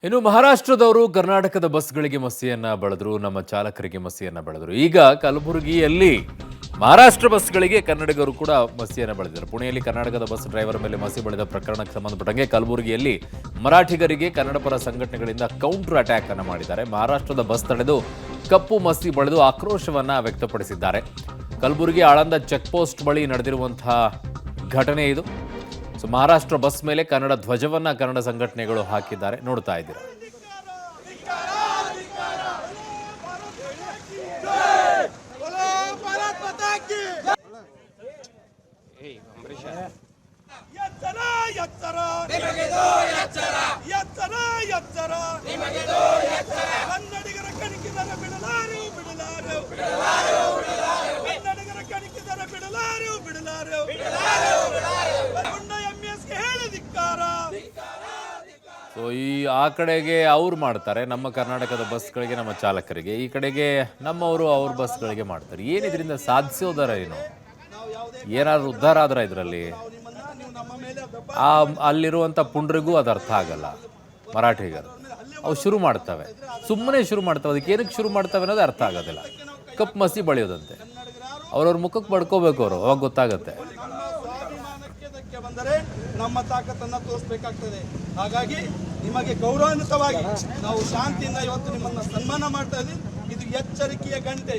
ಇನ್ನು ಮಹಾರಾಷ್ಟ್ರದವರು ಕರ್ನಾಟಕದ ಬಸ್ಗಳಿಗೆ ಮಸಿಯನ್ನ ಬಳಿದ್ರು, ನಮ್ಮ ಚಾಲಕರಿಗೆ ಮಸಿಯನ್ನ ಬಳಿದ್ರು. ಈಗ ಕಲಬುರಗಿಯಲ್ಲಿ ಮಹಾರಾಷ್ಟ್ರ ಬಸ್ಗಳಿಗೆ ಕನ್ನಡಿಗರು ಕೂಡ ಮಸಿಯನ್ನ ಬಳಿದರು. ಪುಣೆಯಲ್ಲಿ ಕರ್ನಾಟಕದ ಬಸ್ ಡ್ರೈವರ್ ಮೇಲೆ ಮಸಿ ಬಳಿದ ಪ್ರಕರಣಕ್ಕೆ ಸಂಬಂಧಪಟ್ಟಂಗೆ ಕಲಬುರಗಿಯಲ್ಲಿ ಮರಾಠಿಗರಿಗೆ ಕನ್ನಡ ಪರ ಸಂಘಟನೆಗಳಿಂದ ಕೌಂಟರ್ ಅಟ್ಯಾಕ್ ಅನ್ನು ಮಾಡಿದ್ದಾರೆ. ಮಹಾರಾಷ್ಟ್ರದ ಬಸ್ ತಡೆದು ಕಪ್ಪು ಮಸಿ ಬಳಿದು ಆಕ್ರೋಶವನ್ನ ವ್ಯಕ್ತಪಡಿಸಿದ್ದಾರೆ. ಕಲಬುರಗಿ ಆಳಂದ ಚೆಕ್ ಪೋಸ್ಟ್ ಬಳಿ ನಡೆದಿರುವಂತಹ ಘಟನೆ ಇದು. ಸೊ ಮಹಾರಾಷ್ಟ್ರ ಬಸ್ ಮೇಲೆ ಕನ್ನಡ ಧ್ವಜವನ್ನ ಕನ್ನಡ ಸಂಘಟನೆಗಳು ಹಾಕಿದ್ದಾರೆ, ನೋಡ್ತಾ ಇದ್ದೀರಾ. ಸೊ ಆ ಕಡೆಗೆ ಅವ್ರು ಮಾಡ್ತಾರೆ ನಮ್ಮ ಕರ್ನಾಟಕದ ಬಸ್ಗಳಿಗೆ, ನಮ್ಮ ಚಾಲಕರಿಗೆ, ಈ ಕಡೆಗೆ ನಮ್ಮವರು ಅವ್ರ ಬಸ್ಗಳಿಗೆ ಮಾಡ್ತಾರೆ. ಏನಿದ್ರಿಂದ ಸಾಧಿಸೋದಾರ ಏನು? ಏನಾದ್ರು ಉದ್ಧಾರ ಆದ್ರ ಇದರಲ್ಲಿ? ಅಲ್ಲಿರುವಂಥ ಪುಂಡ್ರಿಗೂ ಅದು ಅರ್ಥ ಆಗಲ್ಲ. ಮರಾಠಿಗರು ಅವು ಶುರು ಮಾಡ್ತವೆ, ಸುಮ್ಮನೆ ಶುರು ಮಾಡ್ತವೆ. ಅದಕ್ಕೆ ಏನಕ್ಕೆ ಶುರು ಮಾಡ್ತವೆ ಅನ್ನೋದು ಅರ್ಥ ಆಗೋದಿಲ್ಲ. ಕಪ್ ಮಸಿ ಬಳಿಯೋದಂತೆ, ಅವ್ರವ್ರ ಮುಖಕ್ಕೆ ಬಡ್ಕೋಬೇಕು ಅವರು, ಅವಾಗ ಗೊತ್ತಾಗತ್ತೆ. ಬಂದರೆ ನಮ್ಮ ತಾಕತ್ತನ್ನ ತೋರಿಸಬೇಕಾಗ್ತದೆ. ಹಾಗಾಗಿ ನಿಮಗೆ ಗೌರವಾನ್ವಿತವಾಗಿ ನಾವು ಶಾಂತಿಯಿಂದ ಇವತ್ತು ನಿಮ್ಮನ್ನ ಸನ್ಮಾನ ಮಾಡ್ತಾ ಇದ್ದೀವಿ. ಇದು ಎಚ್ಚರಿಕೆಯ ಗಂಟೆ.